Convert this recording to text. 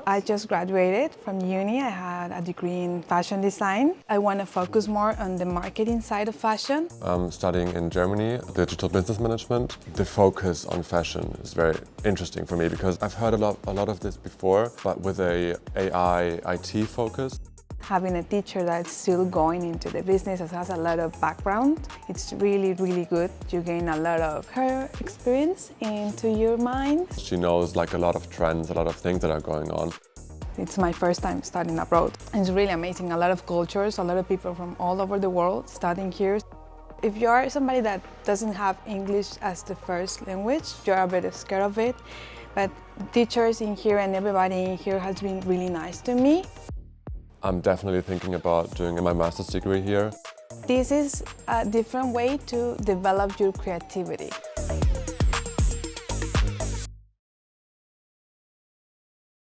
I just graduated from uni. I had a degree in fashion design. I want to focus more on the marketing side of fashion. I'm studying in Germany, digital business management. The focus on fashion is very interesting for me because I've heard a lot of this before, but with a AI IT focus. Having a teacher that's still going into the business and has a lot of background, it's really, really good. You gain a lot of her experience into your mind. She knows like a lot of trends, a lot of things that are going on. It's my first time studying abroad. It's really amazing. A lot of cultures, a lot of people from all over the world studying here. If you are somebody that doesn't have English as the first language, you're a bit scared of it. But teachers in here and everybody in here has been really nice to me. I'm definitely thinking about doing my master's degree here. This is a different way to develop your creativity.